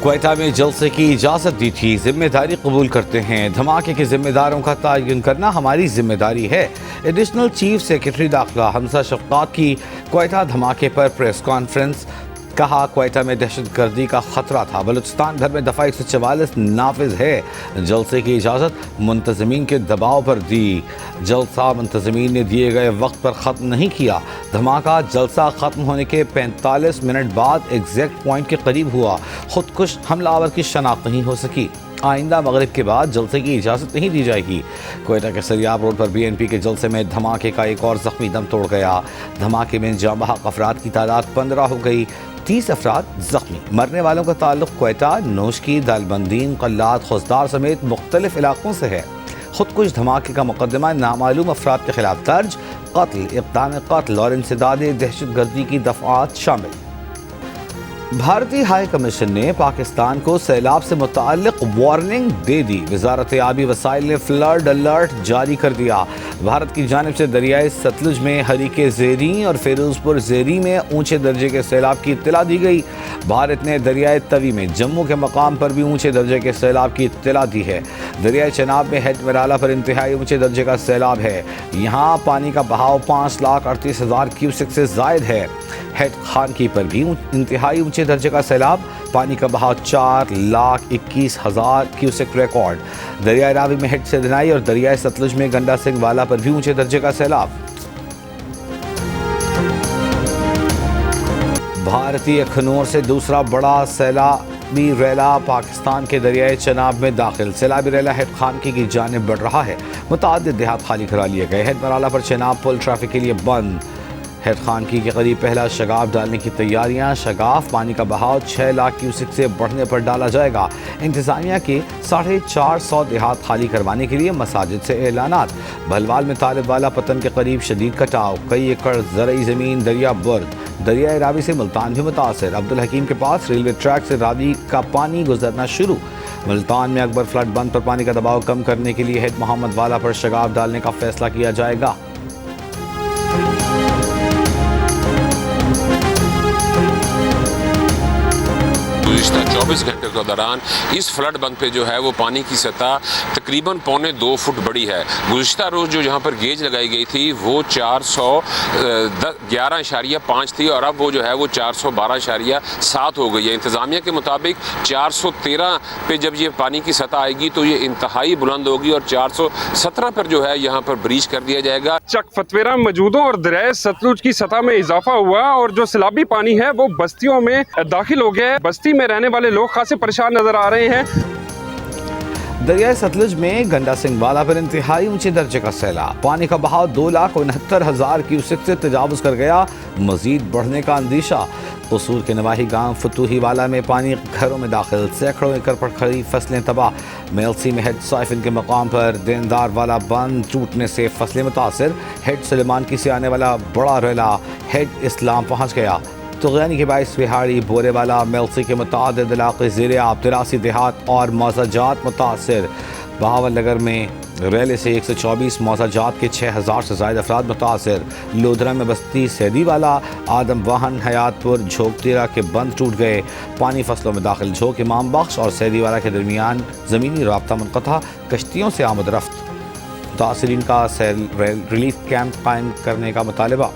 کوئٹہ میں جلسے کی اجازت دی تھی، ذمہ داری قبول کرتے ہیں، دھماکے کے ذمہ داروں کا تعین کرنا ہماری ذمہ داری ہے۔ ایڈیشنل چیف سیکرٹری داخلہ حمزہ شفقات کی کوئٹہ دھماکے پر پریس کانفرنس، کہا کوئٹہ میں دہشت گردی کا خطرہ تھا، بلوچستان بھر میں دفعہ 144 نافذ ہے، جلسے کی اجازت منتظمین کے دباؤ پر دی، جلسہ منتظمین نے دیے گئے وقت پر ختم نہیں کیا، دھماکہ جلسہ ختم ہونے کے 45 منٹ بعد ایگزیکٹ پوائنٹ کے قریب ہوا، خودکش حملہ آور کی شناخت نہیں ہو سکی، آئندہ مغرب کے بعد جلسے کی اجازت نہیں دی جائے گی۔ کوئٹہ کے سریاب روڈ پر BNP کے جلسے میں دھماکے کا ایک اور زخمی دم توڑ گیا، دھماکے میں جاں بحق افراد کی تعداد 15 ہو گئی، 30 افراد زخمی، مرنے والوں کا تعلق کوئٹہ، نوشکی، دالبندین، قلات، خوزدار سمیت مختلف علاقوں سے ہے۔ خودکش دھماکے کا مقدمہ نامعلوم افراد کے خلاف درج، قتل، اقدام قتل اور انسداد دہشت گردی کی دفعات شامل۔ بھارتی ہائی کمیشن نے پاکستان کو سیلاب سے متعلق وارننگ دے دی، وزارت آبی وسائل نے فلڈ الرٹ جاری کر دیا، بھارت کی جانب سے دریائے ستلج میں حریق زیریں اور فیروز پور زیریں میں اونچے درجے کے سیلاب کی اطلاع دی گئی، بھارت نے دریائے توی میں جموں کے مقام پر بھی اونچے درجے کے سیلاب کی اطلاع دی ہے، دریائے چناب میں ہیڈ مرالہ پر انتہائی اونچے درجے کا سیلاب ہے، یہاں پانی کا بہاؤ 5,38,000 کیوسک سے زائد ہے، ہیڈ خانکی پر بھی انتہائی اونچے درجے کا سیلاب، پانی کا بہاؤ 4,21,000 کیوسک ریکارڈ، دریائے راوی میں ہیڈ سیدنائی اور دریائے ستلج میں گنڈا سنگھ والا پر بھی اونچے درجے کا سیلاب۔ بھارتی اخنور سے دوسرا بڑا سیلابی ریلا پاکستان کے دریائے چناب میں داخل، سیلابی ریلا ہیڈ خانکی کی جانب بڑھ رہا ہے، متعدد دیہات خالی کرا لیے گئے، ہیڈ مرالہ پر چناب پل ٹریفک کے لیے بند، ہیڈ خانکی کے قریب پہلا شگاف ڈالنے کی تیاریاں، شگاف پانی کا بہاؤ 6 لاکھ کیوسک سے بڑھنے پر ڈالا جائے گا، انتظامیہ کے 450 دیہات خالی کروانے کے لیے مساجد سے اعلانات، بھلوال میں طالب والا پتن کے قریب شدید کٹاؤ، کئی ایکڑ زرعی زمین دریا برد، دریائے راوی سے ملتان بھی متاثر، عبدالحکیم کے پاس ریلوے ٹریک سے راوی کا پانی گزرنا شروع، ملتان میں اکبر فلڈ بند پر پانی کا دباؤ کم کرنے کے لیے ہیڈ محمد والا پر شگاف ڈالنے کا فیصلہ کیا جائے گا۔ گزشتہ 24 گھنٹے کے دوران اس فلڈ بند پہ جو ہے وہ پانی کی سطح تقریباً 1.25 فٹ بڑی ہے، گزشتہ روز جو جہاں پر گیج لگائی گئی تھی وہ 411.5 تھی اور اب وہ جو ہے وہ 412.7 ہو گئی ہے، انتظامیہ کے مطابق 413 پہ جب یہ پانی کی سطح آئے گی تو یہ انتہائی بلند ہوگی اور 417 پر جو ہے یہاں پر بریچ کر دیا جائے گا۔ چک فتویرہ موجودوں اور دریائے ستلج کی سطح میں اضافہ ہوا اور جو سیلابی پانی ہے وہ بستیوں میں داخل ہو گیا ہے، بستی میں رہنے والے لوگ خاصے پریشان نظر آ رہے ہیں۔ دریائے ستلج میں گنڈا سنگھ والا پر انتہائی اونچے درجے کا سیلاب، پانی کا بہاؤ 2,69,000 کیوسک سے تجاوز کر گیا، مزید بڑھنے کا اندیشہ، قصور کے نواحی گاؤں فتوحی والا میں پانی گھروں میں داخل، سینکڑوں ایکڑ پر کھڑی فصلیں تباہ، میلسی میں ہیڈ سائفن کے مقام پر دیندار والا بند ٹوٹنے سے فصلیں متاثر، ہیڈ سلیمان کی سے آنے والا بڑا ریلا ہیڈ اسلام پہنچ گیا، طغیانی کے باعث وہاڑی، بورے والا، میلسی کے متعدد علاقے زیر آب، 83 دیہات اور موضع جات متاثر، بہاول نگر میں ریلے سے 124 موضع جات کے 6,000 سے زائد افراد متاثر، لودھرا میں بستی سیدی والا، آدم واہن، حیات پور، جھوک تیرا کے بند ٹوٹ گئے، پانی فصلوں میں داخل، جھوک امام بخش اور سیدی والا کے درمیان زمینی رابطہ منقطع، کشتیوں سے آمد رفت، متاثرین کا ریلیف کیمپ قائم کرنے کا مطالبہ۔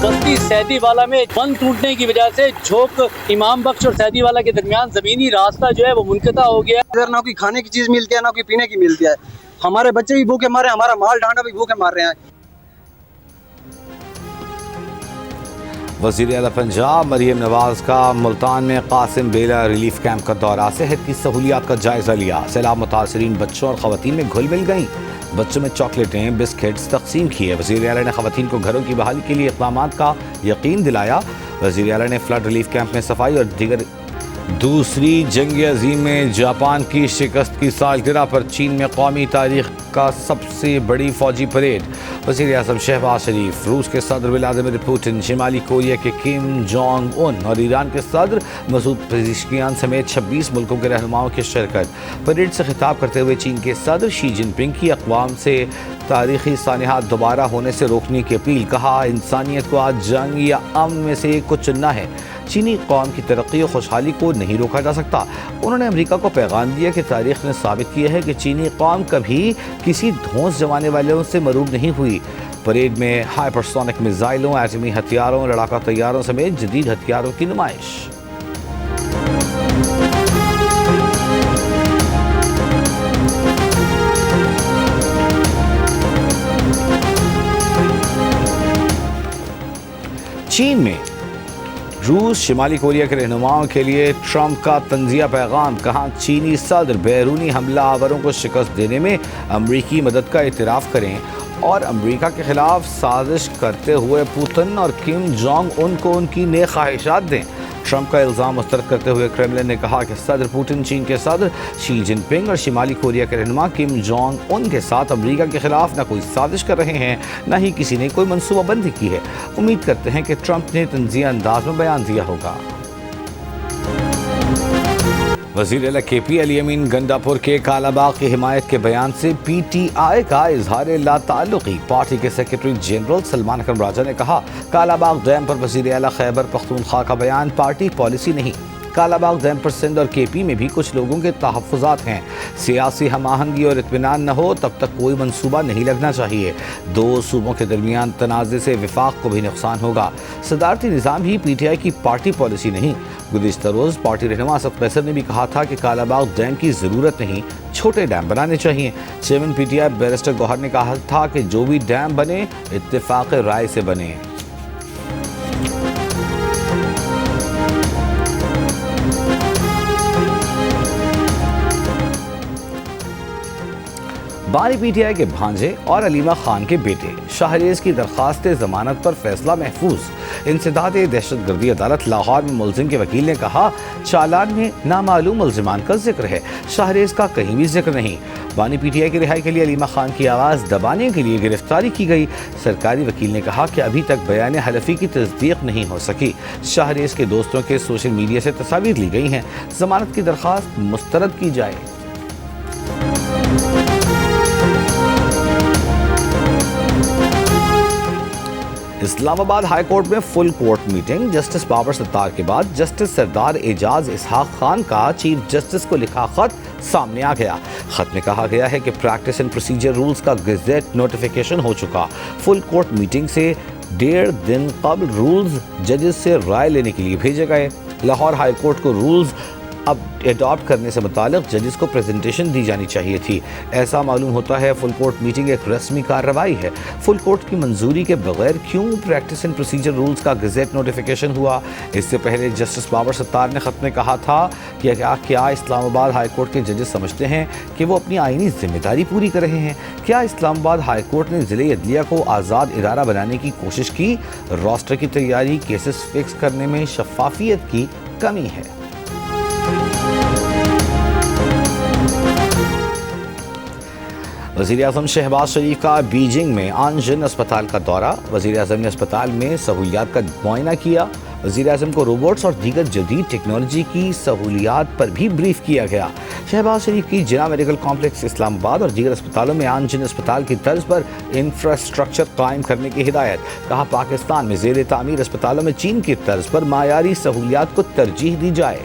بستی سیدی والا میں بند ٹوٹنے کی وجہ سے جھوک امام بخش اور سیدی والا کے درمیان زمینی راستہ جو ہے وہ منقطع ہو گیا ہے، ادھر نہ کوئی کھانے کی چیز ملتی ہے نہ کوئی پینے کی ملتی ہے، ہمارے بچے بھی بھوکے مارے ہیں، ہمارا مال ڈانڈا بھی بھوکے مار رہے ہیں۔ وزیر اعلیٰ پنجاب مریم نواز کا ملتان میں قاسم بیلا ریلیف کیمپ کا دورہ، صحت کی سہولیات کا جائزہ لیا، سیلاب متاثرین بچوں اور خواتین میں گھل مل گئیں، بچوں میں چاکلیٹیں، بسکٹس تقسیم کیے، وزیر اعلیٰ نے خواتین کو گھروں کی بحالی کے لیے اقدامات کا یقین دلایا، وزیر اعلیٰ نے فلڈ ریلیف کیمپ میں صفائی اور دیگر دوسری جنگ عظیم میں جاپان کی شکست کی سالگرہ پر چین میں قومی تاریخ کا سب سے بڑی فوجی پریڈ. وزیر اعظم شہباز شریف، روس کے صدر ولادیمیر پوٹن، شمالی کوریا کے کم جونگ ان اور ایران کے صدر مسعود پزشکیان سمیت 26 ملکوں کے رہنماؤں کی شرکت. پریڈ سے خطاب کرتے ہوئے چین کے صدر شی جن پنگ کی اقوام سے تاریخی سانحات دوبارہ ہونے سے روکنے کی اپیل. کہا انسانیت کو آج جنگ یا امن میں سے ایک کو چننا ہے. چینی قوم کی ترقی و خوشحالی کو نہیں روکا جا سکتا. انہوں نے امریکہ کو پیغام دیا کہ تاریخ نے ثابت کیا ہے کہ چینی قوم کبھی کسی دھونس جمانے والوں سے مروب نہیں ہوئی. پریڈ میں ہائپرسونک میزائلوں، ایٹمی ہتھیاروں، لڑاکا طیاروں سمیت جدید ہتھیاروں کی نمائش. چین میں روس شمالی کوریا کے رہنماؤں کے لیے ٹرمپ کا طنزیہ پیغام. کہاں چینی صدر بیرونی حملہ آوروں کو شکست دینے میں امریکی مدد کا اعتراف کریں اور امریکہ کے خلاف سازش کرتے ہوئے پوتن اور کم جونگ ان کو ان کی نیک خواہشات دیں. ٹرمپ کا الزام مسترد کرتے ہوئے کرملن نے کہا کہ صدر پوٹن چین کے صدر شی جن پنگ اور شمالی کوریا کے رہنما کم جونگ ان کے ساتھ امریکہ کے خلاف نہ کوئی سازش کر رہے ہیں، نہ ہی کسی نے کوئی منصوبہ بندی کی ہے. امید کرتے ہیں کہ ٹرمپ نے طنزیہ انداز میں بیان دیا ہوگا. وزیر اعلیٰ کے پی علی امین گنڈا پور کے کالا باغ کی حمایت کے بیان سے پی ٹی آئی کا اظہار لا تعلقی. پارٹی کے سیکرٹری جنرل سلمان اکرم راجہ نے کہا کالا باغ ڈیم پر وزیر اعلیٰ خیبر پختونخوا کا بیان پارٹی پالیسی نہیں. کالا باغ ڈیم پر سندھ اور کے پی میں بھی کچھ لوگوں کے تحفظات ہیں. سیاسی ہم آہنگی اور اطمینان نہ ہو تب تک کوئی منصوبہ نہیں لگنا چاہیے. دو صوبوں کے درمیان تنازع سے وفاق کو بھی نقصان ہوگا. صدارتی نظام ہی پی ٹی آئی کی پارٹی پالیسی نہیں. گزشتہ روز پارٹی رہنما اسد قیصر نے بھی کہا تھا کہ کالا باغ ڈیم کی ضرورت نہیں، چھوٹے ڈیم بنانے چاہیے. Chairman P T I barrister Gohar نے کہا تھا کہ جو بھی ڈیم بنے اتفاق رائے سے بنے. بانی پی ٹی آئی کے بھانجے اور علیمہ خان کے بیٹے شاہریز کی درخواست ضمانت پر فیصلہ محفوظ. انسداد دہشت گردی عدالت لاہور میں ملزم کے وکیل نے کہا چالان میں نامعلوم ملزمان کا ذکر ہے، شاہریز کا کہیں بھی ذکر نہیں. بانی پی ٹی آئی کی رہائی کے لیے علیمہ خان کی آواز دبانے کے لیے گرفتاری کی گئی. سرکاری وکیل نے کہا کہ ابھی تک بیان حلفی کی تصدیق نہیں ہو سکی. شاہریز کے دوستوں کے سوشل میڈیا سے تصاویر لی گئی ہیں. ضمانت کی درخواست مسترد کی جائے. اسلام آباد ہائی کورٹ میں full court meeting. Justice Babar Sattar کے بعد جسٹس سردار اعجاز اسحاق خان کا چیف جسٹس کو لکھا خط سامنے آ گیا. خط میں کہا گیا ہے کہ پریکٹس اینڈ پروسیجر رولز کا گزٹ نوٹیفیکیشن ہو چکا. فل کورٹ میٹنگ سے 1.5 دن قبل رولز ججز سے رائے لینے کے لیے بھیجے گئے. لاہور ہائی کورٹ کو رولز اب اڈاپٹ کرنے سے متعلق ججز کو پریزنٹیشن دی جانی چاہیے تھی. ایسا معلوم ہوتا ہے فل کورٹ میٹنگ ایک رسمی کارروائی ہے. فل کورٹ کی منظوری کے بغیر کیوں پریکٹس اینڈ پروسیجر رولز کا گزٹ نوٹیفیکیشن ہوا؟ اس سے پہلے جسٹس بابر ستار نے خط میں کہا تھا کہ کیا اسلام آباد ہائی کورٹ کے ججز سمجھتے ہیں کہ وہ اپنی آئینی ذمہ داری پوری کر رہے ہیں؟ کیا اسلام آباد ہائی کورٹ نے ضلع عدلیہ کو آزاد ادارہ بنانے کی کوشش کی؟ روسٹر کی تیاری، کیسز فکس کرنے میں شفافیت کی کمی ہے. وزیر اعظم شہباز شریف کا بیجنگ میں آنجن اسپتال کا دورہ. وزیر اعظم نے اسپتال میں سہولیات کا معائنہ کیا. وزیر اعظم کو روبوٹس اور دیگر جدید ٹیکنالوجی کی سہولیات پر بھی بریف کیا گیا. شہباز شریف کی جناح میڈیکل کمپلیکس اسلام آباد اور دیگر اسپتالوں میں آنجن اسپتال کی طرز پر انفراسٹرکچر قائم کرنے کی ہدایت. کہا پاکستان میں زیر تعمیر اسپتالوں میں چین کی طرز پر معیاری سہولیات کو ترجیح دی جائے.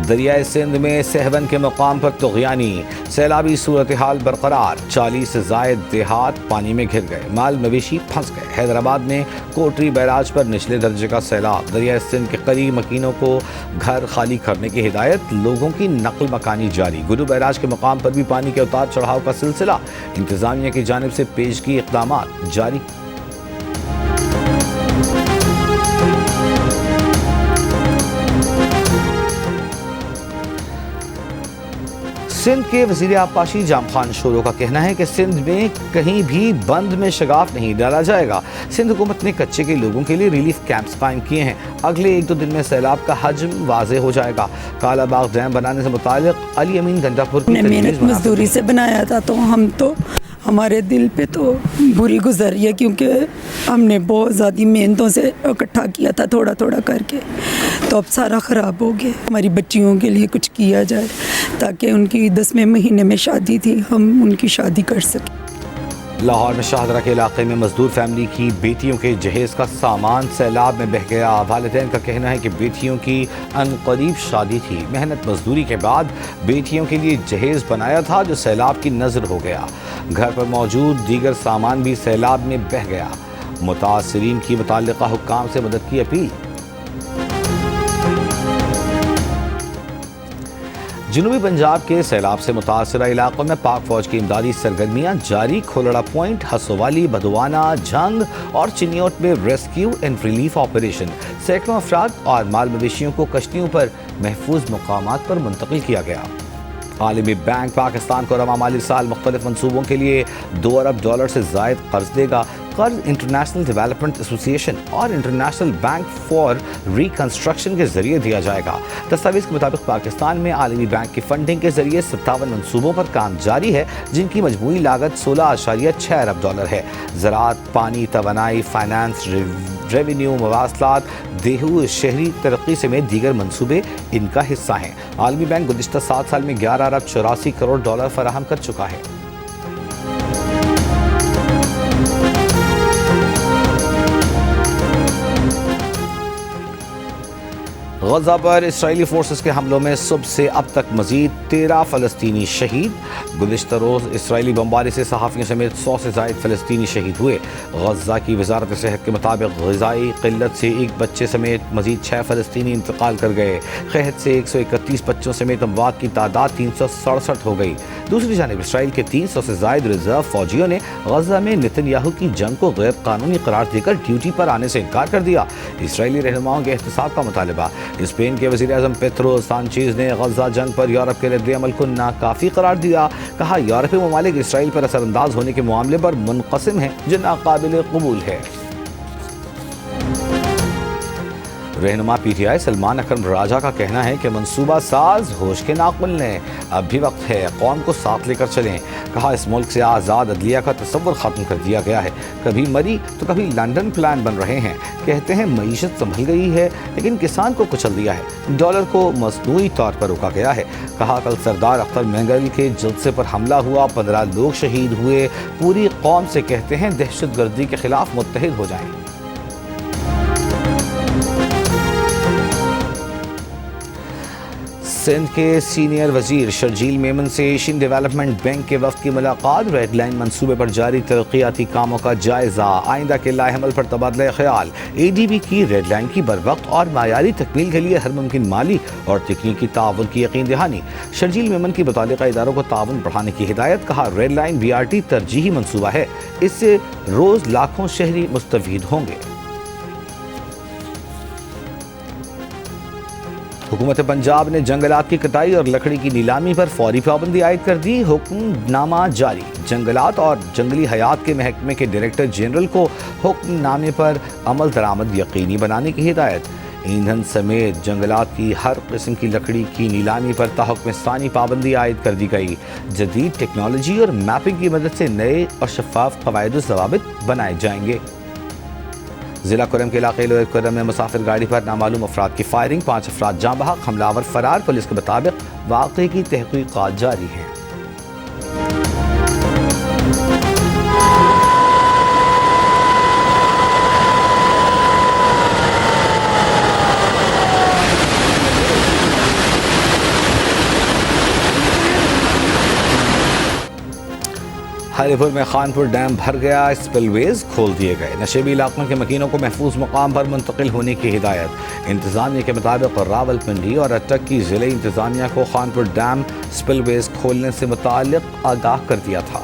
دریائے سندھ میں سہون کے مقام پر طغیانی. سیلابی صورتحال برقرار. 40 سے زائد دیہات پانی میں گر گئے. مال مویشی پھنس گئے. حیدرآباد میں کوٹری بیراج پر نچلے درجے کا سیلاب. دریائے سندھ کے قریب مکینوں کو گھر خالی کرنے کی ہدایت. لوگوں کی نقل مکانی جاری. گرو بیراج کے مقام پر بھی پانی کے اتار چڑھاؤ کا سلسلہ. انتظامیہ کی جانب سے پیشگی اقدامات جاری. سندھ کے وزیر آبپاشی جام خان شورو کا کہنا ہے کہ سندھ میں کہیں بھی بند میں شگاف نہیں ڈالا جائے گا۔ سندھ حکومت نے کچے کے لوگوں کے لیے ریلیف کیمپس قائم کیے ہیں۔ اگلے 1-2 دن میں سیلاب کا حجم واضح ہو جائے گا۔ کالا باغ ڈیم بنانے سے متعلق علی امین گنڈا پور کی محنت مزدوری سے بنایا تھا، تو ہمارے دل پہ تو بری گزر رہی ہے، کیونکہ ہم نے بہت زیادہ محنتوں سے اکٹھا کیا تھا تھوڑا تھوڑا کر کے، تو اب سارا خراب ہو گیا۔ ہماری بچیوں کے لیے کچھ کیا جائے تاکہ ان کی 10ویں مہینے میں شادی تھی، ہم ان کی شادی کر سکیں۔ لاہور میں شاہدرہ کے علاقے میں مزدور فیملی کی بیٹیوں کے جہیز کا سامان سیلاب میں بہہ گیا۔ والدین کا کہنا ہے کہ بیٹیوں کی عنقریب شادی تھی، محنت مزدوری کے بعد بیٹیوں کے لیے جہیز بنایا تھا جو سیلاب کی نظر ہو گیا۔ گھر پر موجود دیگر سامان بھی سیلاب میں بہہ گیا۔ متاثرین کی متعلقہ حکام سے مدد کی اپیل۔ جنوبی پنجاب کے سیلاب سے متاثرہ علاقوں میں پاک فوج کی امدادی سرگرمیاں جاری۔ کھولڑا پوائنٹ، ہسووالی، بدوانا، جھنگ اور چنیوٹ میں ریسکیو اینڈ ریلیف آپریشن۔ سینکڑوں افراد اور مال مویشیوں کو کشتیوں پر محفوظ مقامات پر منتقل کیا گیا۔ عالمی بینک پاکستان کو رواں مالی سال مختلف منصوبوں کے لیے $2 ارب سے زائد قرض دے گا۔ قرض انٹرنیشنل ڈیولپمنٹ ایسوسی ایشن اور انٹرنیشنل بینک فار ریکنسٹرکشن کے ذریعے دیا جائے گا۔ دستاویز کے مطابق پاکستان میں عالمی بینک کی فنڈنگ کے ذریعے 57 منصوبوں پر کام جاری ہے، جن کی مجموعی لاگت $16.6 ارب ہے۔ زراعت، پانی، توانائی، فائنانس، ریونیو، مواصلات، دیہی شہری ترقی سمیت دیگر منصوبے ان کا حصہ ہیں۔ عالمی بینک گزشتہ 7 سال میں $11.84 کروڑ فراہم کر چکا ہے۔ غزہ پر اسرائیلی فورسز کے حملوں میں صبح سے اب تک مزید 13 فلسطینی شہید۔ گزشتہ روز اسرائیلی بمباری سے صحافیوں سمیت 100 سے زائد فلسطینی شہید ہوئے۔ غزہ کی وزارت صحت کے مطابق غذائی قلت سے ایک بچے سمیت مزید 6 فلسطینی انتقال کر گئے۔ قحط سے 131 بچوں سمیت اموات کی تعداد 367 ہو گئی۔ دوسری جانب اسرائیل کے 300 سے زائد ریزرو فوجیوں نے غزہ میں نتن یاہو کی جنگ کو غیر قانونی قرار دے کر ڈیوٹی پر آنے سے انکار کر دیا۔ اسرائیلی رہنماؤں کے احتساب کا مطالبہ۔ اسپین کے وزیر اعظم پیدرو سانچیز نے غزہ جنگ پر یورپ کے رد عمل کو ناکافی قرار دیا۔ کہا یورپی ممالک اسرائیل پر اثر انداز ہونے کے معاملے پر منقسم ہیں، جو ناقابل قبول ہے۔ رہنما پی ٹی آئی سلمان اکرم راجہ کا کہنا ہے کہ منصوبہ ساز ہوش کے ناخن لیں، اب بھی وقت ہے، قوم کو ساتھ لے کر چلیں۔ کہا اس ملک سے آزاد عدلیہ کا تصور ختم کر دیا گیا ہے، کبھی مری تو کبھی لنڈن پلان بن رہے ہیں۔ کہتے ہیں معیشت سنبھل گئی ہے لیکن کسان کو کچل دیا ہے، ڈالر کو مصنوعی طور پر روکا گیا ہے۔ کہا کل سردار اختر مینگل کے جلسے پر حملہ ہوا، 15 لوگ شہید ہوئے، پوری قوم سے کہتے ہیں دہشت گردی کے خلاف متحد ہو جائیں۔ سندھ کے سینئر وزیر شرجیل میمن سے ایشین ڈیولپمنٹ بینک کے وفد کی ملاقات۔ ریڈ لائن منصوبے پر جاری ترقیاتی کاموں کا جائزہ، آئندہ کے لائحہ عمل پر تبادلہ خیال۔ اے ڈی بی کی ریڈ لائن کی بروقت اور معیاری تکمیل کے لیے ہر ممکن مالی اور تکنیکی تعاون کی یقین دہانی۔ شرجیل میمن کی متعلقہ اداروں کو تعاون بڑھانے کی ہدایت۔ کہا red line B R T ترجیحی منصوبہ ہے، اس سے روز لاکھوں شہری مستفید ہوں گے۔ حکومت پنجاب نے جنگلات کی کٹائی اور لکڑی کی نیلامی پر فوری پابندی عائد کر دی، حکم نامہ جاری۔ جنگلات اور جنگلی حیات کے محکمے کے ڈائریکٹر جنرل کو حکم نامے پر عمل درآمد یقینی بنانے کی ہدایت۔ ایندھن سمیت جنگلات کی ہر قسم کی لکڑی کی نیلامی پر تحکم ثانی پابندی عائد کر دی گئی۔ جدید ٹیکنالوجی اور میپنگ کی مدد سے نئے اور شفاف قواعد و ضوابط بنائے جائیں گے۔ ضلع کرم کے علاقے لوئے کرم میں مسافر گاڑی پر نامعلوم افراد کی فائرنگ، 5 افراد جاں بحق، حملہ آور فرار۔ پولیس کے مطابق واقعے کی تحقیقات جاری ہیں۔ ہری پور میں خانپور ڈیم بھر گیا، اسپل ویز کھول دیے گئے۔ نشیبی علاقوں کے مکینوں کو محفوظ مقام پر منتقل ہونے کی ہدایت۔ انتظامیہ کے مطابق راول پنڈی اور اٹک کی ضلعی انتظامیہ کو خانپور ڈیم اسپل ویز کھولنے سے متعلق آگاہ کر دیا تھا۔